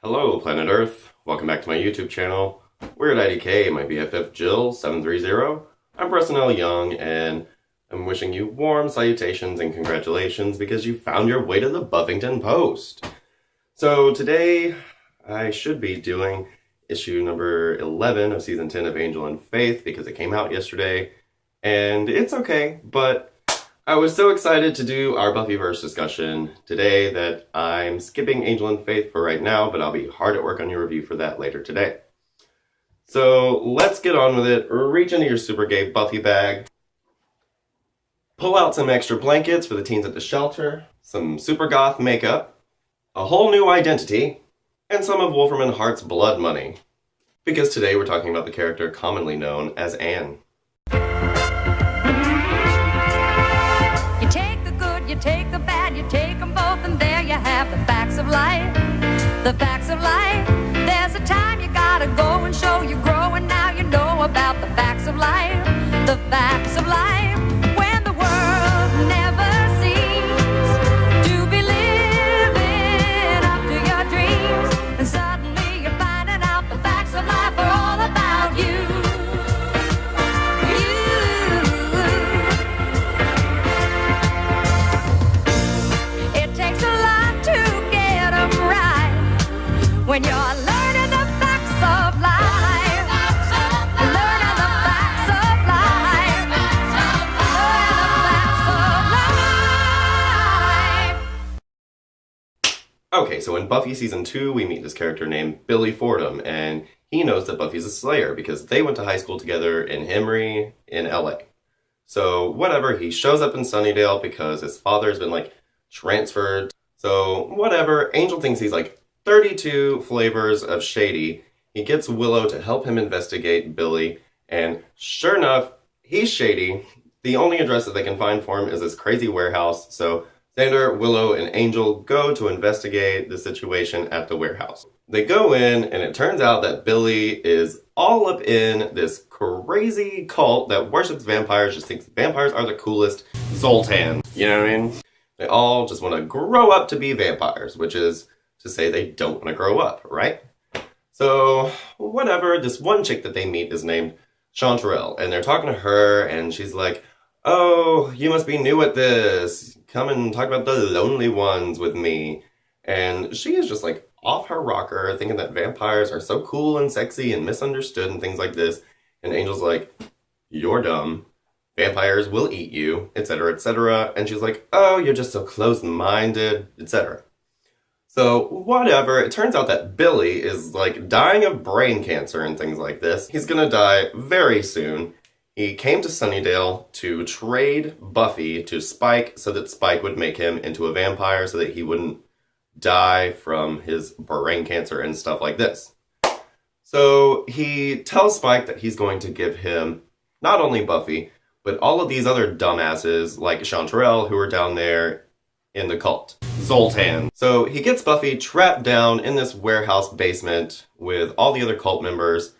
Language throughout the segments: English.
Hello, Planet Earth. Welcome back to my YouTube channel. Weird IDK, my BFF Jill 730. I'm Preston L. Young, and I'm wishing you warm salutations and congratulations because you found your way to the Buffington Post. So today, I should be doing issue number 11 of season 10 of Angel and Faith because it came out yesterday, and it's okay, but I was so excited to do our Buffyverse discussion today that I'm skipping Angel and Faith for right now, but I'll be hard at work on your review for that later today. So let's get on with it. Reach into your super gay Buffy bag. Pull out some extra blankets for the teens at the shelter, some super goth makeup, a whole new identity, and some of Wolfram Hart's blood money. Because today we're talking about the character commonly known as Anne. You take the bad, you take them both, and there you have the facts of life. The facts of life. There's a time you gotta go and show you grow, and now you know about the facts of life. The facts of life. When the world never seems to be living up to your dreams, and suddenly you're finding out the facts of life are all about you. When you're learning the facts of life, learning the facts of life, learning the facts of life. Okay, so in Buffy Season 2, we meet this character named Billy Fordham, and he knows that Buffy's a Slayer because they went to high school together in Emory in LA. So whatever, he shows up in Sunnydale because his father's been, transferred. So whatever, Angel thinks he's, 32 flavors of shady. He gets Willow to help him investigate Billy, and sure enough, he's shady. The only address that they can find for him is this crazy warehouse, so Xander, Willow, and Angel go to investigate the situation at the warehouse. They go in, and it turns out that Billy is all up in this crazy cult that worships vampires, just thinks vampires are the coolest. Zoltan, you know what I mean? They all just want to grow up to be vampires, which is to say they don't want to grow up, right? So, whatever, this one chick that they meet is named Chanterelle, and they're talking to her, and she's like, oh, you must be new at this. Come and talk about the lonely ones with me. And she is just, off her rocker, thinking that vampires are so cool and sexy and misunderstood and things like this. And Angel's like, you're dumb. Vampires will eat you, etc., etc. And she's like, oh, you're just so close-minded, etc. So, whatever, it turns out that Billy is, dying of brain cancer and things like this. He's gonna die very soon. He came to Sunnydale to trade Buffy to Spike so that Spike would make him into a vampire so that he wouldn't die from his brain cancer and stuff like this. So, he tells Spike that he's going to give him not only Buffy, but all of these other dumbasses like Chanterelle who are down there in the cult. Zoltan. So he gets Buffy trapped down in this warehouse basement with all the other cult members.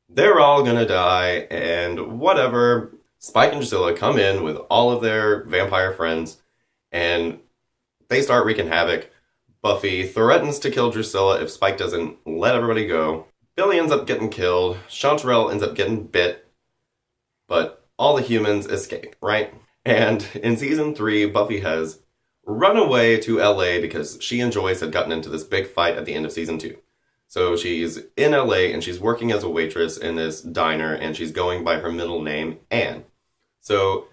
They're all gonna die, and whatever. Spike and Drusilla come in with all of their vampire friends, and they start wreaking havoc. Buffy threatens to kill Drusilla if Spike doesn't let everybody go. Billy ends up getting killed. Chanterelle ends up getting bit. But all the humans escape, right? And in season 3, Buffy has run away to LA because she and Joyce had gotten into this big fight at the end of season 2. So she's in LA and she's working as a waitress in this diner and she's going by her middle name, Anne. So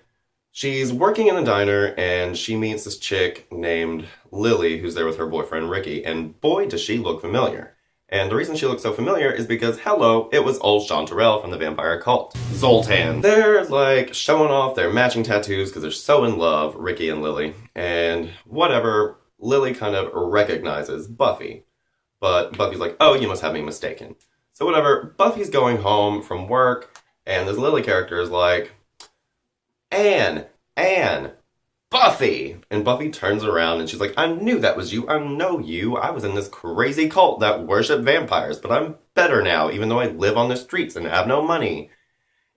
she's working in the diner and she meets this chick named Lily who's there with her boyfriend Ricky, and boy does she look familiar. And the reason she looks so familiar is because, hello, it was old Chanterelle from the vampire cult. Zoltan. They're, showing off their matching tattoos because they're so in love, Ricky and Lily. And whatever, Lily kind of recognizes Buffy. But Buffy's like, oh, you must have me mistaken. So whatever, Buffy's going home from work, and this Lily character is like, Anne, Buffy! And Buffy turns around and she's like, I knew that was you. I know you. I was in this crazy cult that worship vampires, but I'm better now, even though I live on the streets and have no money.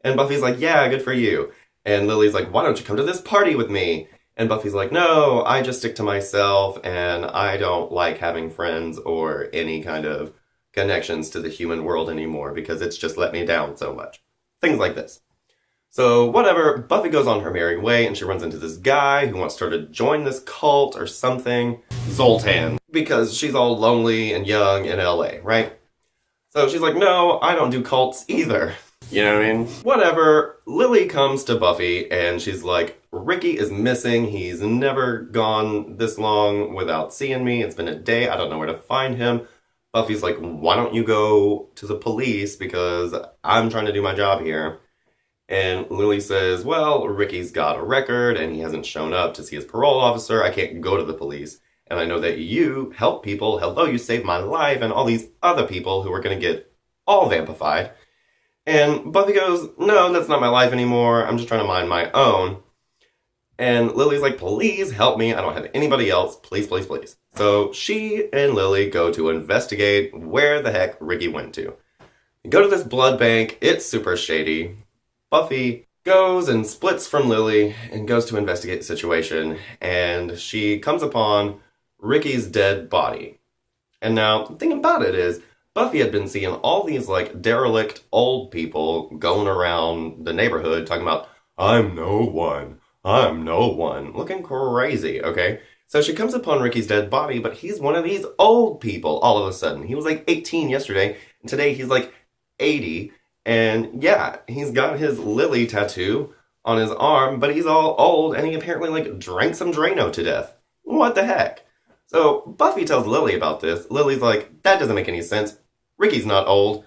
And Buffy's like, yeah, good for you. And Lily's like, why don't you come to this party with me? And Buffy's like, no, I just stick to myself and I don't like having friends or any kind of connections to the human world anymore because it's just let me down so much. Things like this. So whatever, Buffy goes on her merry way and she runs into this guy who wants her to join this cult or something. Zoltan. Because she's all lonely and young in LA, right? So she's like, no, I don't do cults either. You know what I mean? Whatever, Lily comes to Buffy and she's like, Ricky is missing. He's never gone this long without seeing me. It's been a day. I don't know where to find him. Buffy's like, why don't you go to the police because I'm trying to do my job here. And Lily says, well, Ricky's got a record and he hasn't shown up to see his parole officer. I can't go to the police. And I know that you help people. Hello, you saved my life and all these other people who are going to get all vampified. And Buffy goes, no, that's not my life anymore. I'm just trying to mind my own. And Lily's like, please help me. I don't have anybody else. Please, please, please. So she and Lily go to investigate where the heck Ricky went to. They go to this blood bank. It's super shady. Buffy goes and splits from Lily and goes to investigate the situation. And she comes upon Ricky's dead body. And now, the thing about it is, Buffy had been seeing all these, like, derelict old people going around the neighborhood talking about, I'm no one, looking crazy, okay? So she comes upon Ricky's dead body, but he's one of these old people all of a sudden. He was like 18 yesterday, and today he's like 80, and yeah, he's got his Lily tattoo on his arm, but he's all old, and he apparently, like, drank some Drano to death. What the heck? So Buffy tells Lily about this. Lily's like, that doesn't make any sense. Ricky's not old.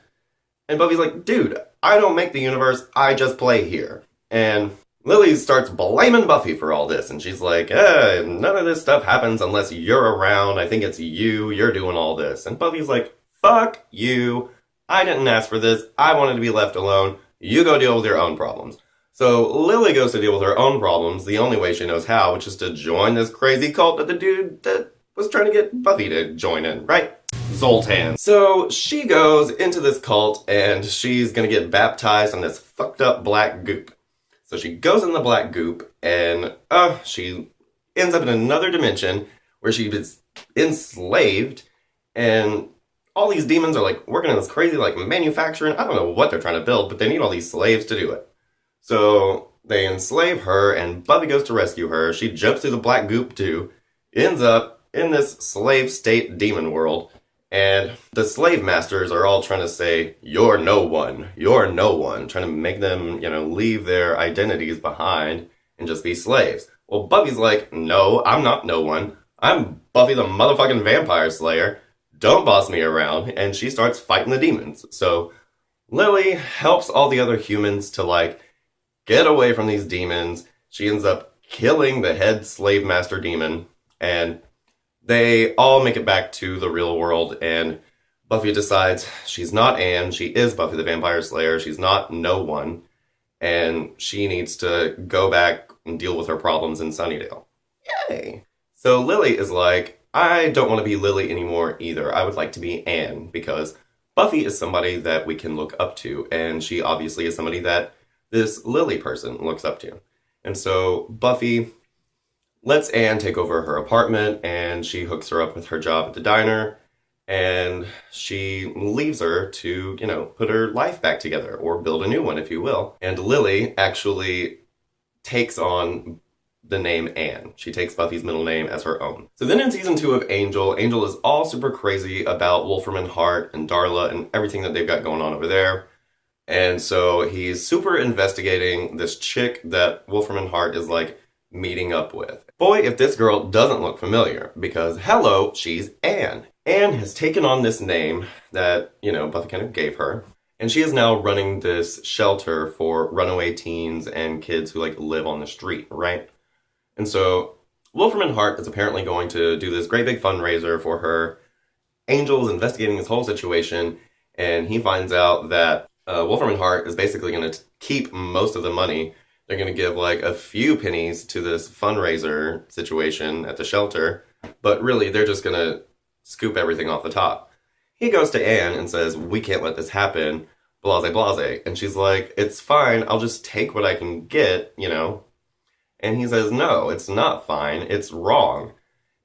And Buffy's like, dude, I don't make the universe, I just play here. And Lily starts blaming Buffy for all this, and she's like, none of this stuff happens unless you're around. I think it's you're doing all this. And Buffy's like, fuck you. I didn't ask for this. I wanted to be left alone. You go deal with your own problems. So Lily goes to deal with her own problems the only way she knows how, which is to join this crazy cult that the dude that was trying to get Buffy to join in, right? Zoltan. So she goes into this cult and she's gonna get baptized in this fucked up black goop. So she goes in the black goop and she ends up in another dimension where she is enslaved, and all these demons are like working in this crazy like manufacturing. I don't know what they're trying to build, but they need all these slaves to do it. So they enslave her and Buffy goes to rescue her. She jumps through the black goop too, ends up in this slave state demon world. And the slave masters are all trying to say, you're no one, trying to make them, leave their identities behind and just be slaves. Well, Buffy's like, no, I'm not no one. I'm Buffy the motherfucking vampire slayer. Don't boss me around. And she starts fighting the demons. So Lily helps all the other humans to, like, get away from these demons. She ends up killing the head slave master demon, and they all make it back to the real world, and Buffy decides she's not Anne, she is Buffy the Vampire Slayer, she's not no one, and she needs to go back and deal with her problems in Sunnydale. Yay! So Lily is like, I don't want to be Lily anymore either, I would like to be Anne, because Buffy is somebody that we can look up to, and she obviously is somebody that this Lily person looks up to. And so Buffy lets Anne take over her apartment, and she hooks her up with her job at the diner, and she leaves her to, put her life back together, or build a new one, if you will. And Lily actually takes on the name Anne. She takes Buffy's middle name as her own. So then in season 2 of Angel is all super crazy about Wolfram and Hart and Darla and everything that they've got going on over there. And so he's super investigating this chick that Wolfram and Hart is, like, meeting up with. Boy, if this girl doesn't look familiar, because hello, she's Anne. Anne has taken on this name that, Buffy kind of gave her, and she is now running this shelter for runaway teens and kids who, like, live on the street, right? And so Wolfram and Hart is apparently going to do this great big fundraiser for her. Angel is investigating this whole situation, and he finds out that Wolfram and Hart is basically going to keep most of the money. They're going to give, like, a few pennies to this fundraiser situation at the shelter, but really, they're just going to scoop everything off the top. He goes to Anne and says, we can't let this happen, blase blase. And she's like, it's fine, I'll just take what I can get, And he says, no, it's not fine. It's wrong.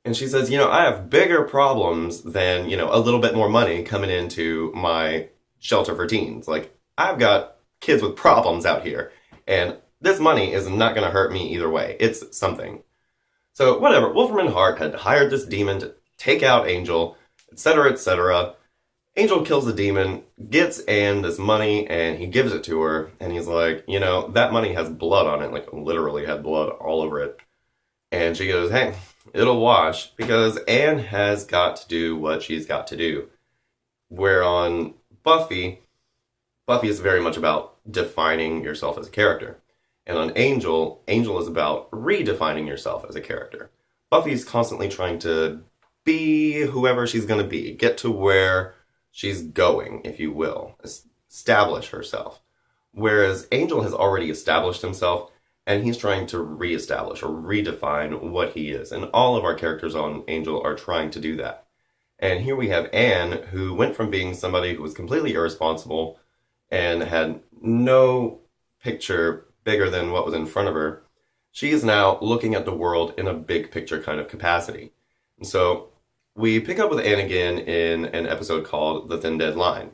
And she says, I have bigger problems than, a little bit more money coming into my shelter for teens. Like, I've got kids with problems out here. And this money is not going to hurt me either way. It's something. So, whatever. Wolfram and Hart had hired this demon to take out Angel, etc., etc. Angel kills the demon, gets Anne this money, and he gives it to her. And he's like, that money has blood on it. Like, literally had blood all over it. And she goes, hey, it'll wash. Because Anne has got to do what she's got to do. Where on Buffy is very much about defining yourself as a character. And on Angel is about redefining yourself as a character. Buffy's constantly trying to be whoever she's going to be. Get to where she's going, if you will. Establish herself. Whereas Angel has already established himself, and he's trying to reestablish or redefine what he is. And all of our characters on Angel are trying to do that. And here we have Anne, who went from being somebody who was completely irresponsible and had no picture bigger than what was in front of her. She is now looking at the world in a big picture kind of capacity. And so we pick up with Anne again in an episode called The Thin Dead Line.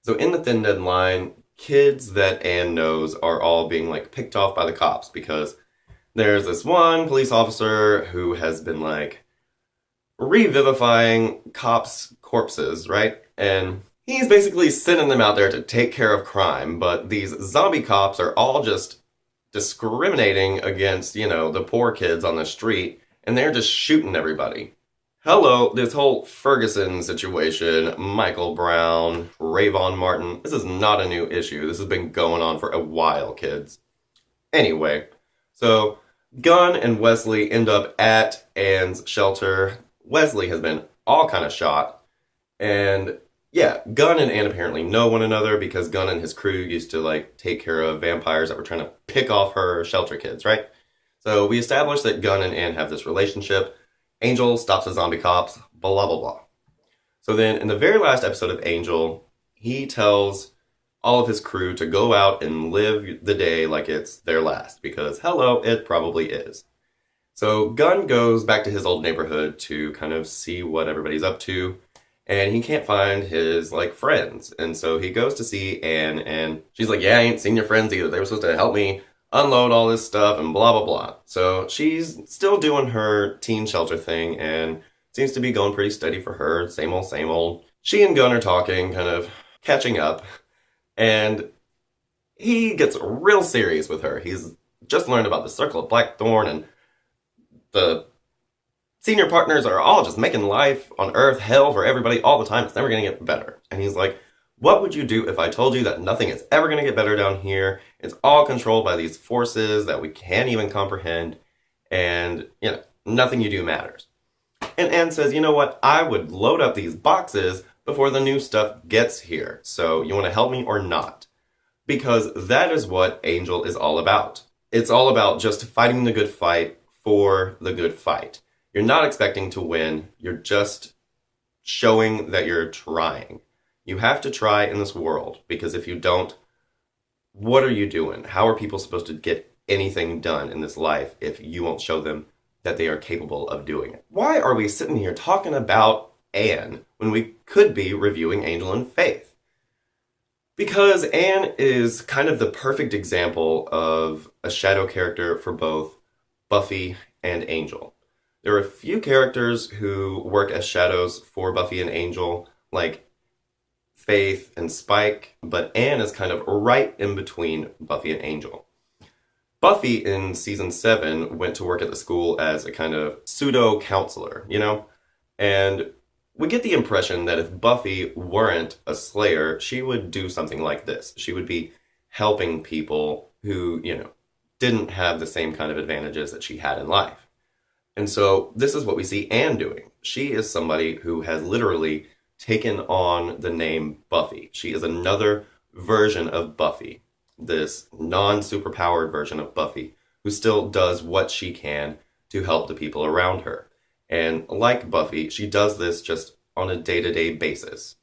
So in The Thin Dead Line, kids that Anne knows are all being picked off by the cops because there's this one police officer who has been revivifying cops' corpses, right? And he's basically sending them out there to take care of crime, but these zombie cops are all just discriminating against, the poor kids on the street, and they're just shooting everybody. Hello, this whole Ferguson situation, Michael Brown, Rayvon Martin, this is not a new issue. This has been going on for a while, kids. Anyway, so Gunn and Wesley end up at Anne's shelter. Wesley has been all kind of shot, and yeah, Gunn and Anne apparently know one another because Gunn and his crew used to take care of vampires that were trying to pick off her shelter kids, right? So we established that Gunn and Anne have this relationship. Angel stops the zombie cops, blah, blah, blah. So then in the very last episode of Angel, he tells all of his crew to go out and live the day like it's their last because, hello, it probably is. So Gunn goes back to his old neighborhood to kind of see what everybody's up to. And he can't find his, friends. And so he goes to see Anne, and she's like, yeah, I ain't seen your friends either. They were supposed to help me unload all this stuff and blah, blah, blah. So she's still doing her teen shelter thing, and seems to be going pretty steady for her. Same old, same old. She and Gunn are talking, kind of catching up. And he gets real serious with her. He's just learned about the Circle of Blackthorn, and the senior partners are all just making life on Earth hell for everybody all the time. It's never going to get better. And he's like, what would you do if I told you that nothing is ever going to get better down here? It's all controlled by these forces that we can't even comprehend. And, nothing you do matters. And Anne says, you know what? I would load up these boxes before the new stuff gets here. So you want to help me or not? Because that is what Angel is all about. It's all about just fighting the good fight for the good fight. You're not expecting to win. You're just showing that you're trying. You have to try in this world, because if you don't, what are you doing? How are people supposed to get anything done in this life if you won't show them that they are capable of doing it? Why are we sitting here talking about Anne when we could be reviewing Angel and Faith? Because Anne is kind of the perfect example of a shadow character for both Buffy and Angel. There are a few characters who work as shadows for Buffy and Angel, like Faith and Spike, but Anne is kind of right in between Buffy and Angel. Buffy in season 7 went to work at the school as a kind of pseudo-counselor, And we get the impression that if Buffy weren't a Slayer, she would do something like this. She would be helping people who, didn't have the same kind of advantages that she had in life. And so this is what we see Anne doing. She is somebody who has literally taken on the name Buffy. She is another version of Buffy, this non-superpowered version of Buffy, who still does what she can to help the people around her. And like Buffy, she does this just on a day-to-day basis.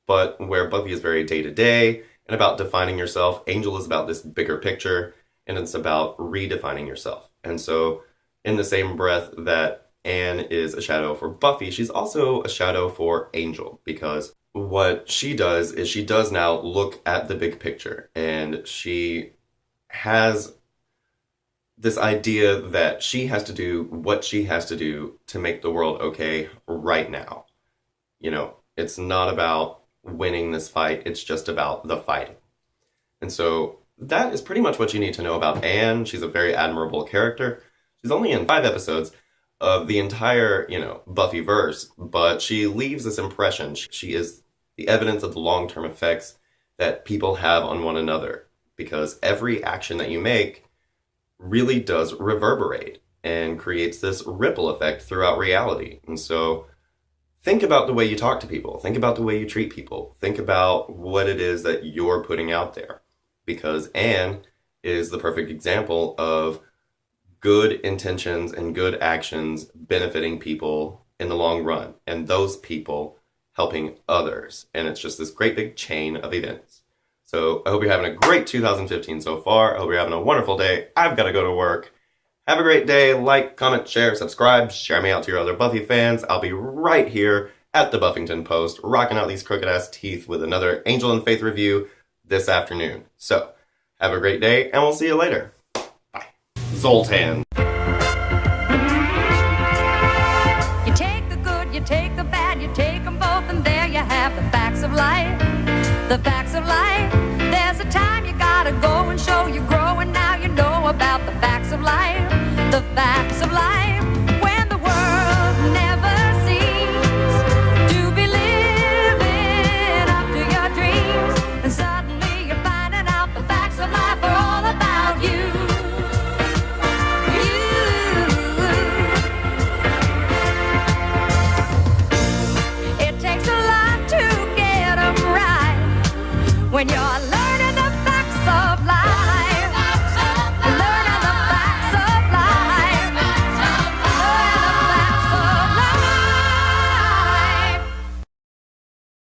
But where Buffy is very day-to-day and about defining yourself, Angel is about this bigger picture, and it's about redefining yourself. And so, in the same breath that Anne is a shadow for Buffy, she's also a shadow for Angel, because what she does is she does now look at the big picture, and she has this idea that she has to do what she has to do to make the world okay right now. It's not about winning this fight, it's just about the fighting. And so that is pretty much what you need to know about Anne. She's a very admirable character. She's only in 5 episodes of the entire, Buffyverse, but she leaves this impression. She is the evidence of the long-term effects that people have on one another, because every action that you make really does reverberate and creates this ripple effect throughout reality. And so think about the way you talk to people. Think about the way you treat people. Think about what it is that you're putting out there. Because Anne is the perfect example of good intentions and good actions benefiting people in the long run, and those people helping others. And it's just this great big chain of events. So I hope you're having a great 2015 so far. I hope you're having a wonderful day. I've got to go to work. Have a great day. Like, comment, share, subscribe. Share me out to your other Buffy fans. I'll be right here at the Buffington Post, rocking out these crooked ass teeth with another Angel and Faith review this afternoon. So, have a great day, and we'll see you later. Bye. Zoltan. You take the good, you take the bad, you take them both, and there you have the facts of life. The facts of life. There's a time you gotta go and show you grow, and now you know about the facts of life. The facts of life. When the world never seems to be living up to your dreams, and suddenly you're finding out the facts of life are all about you. It takes a lot to get 'em right when you're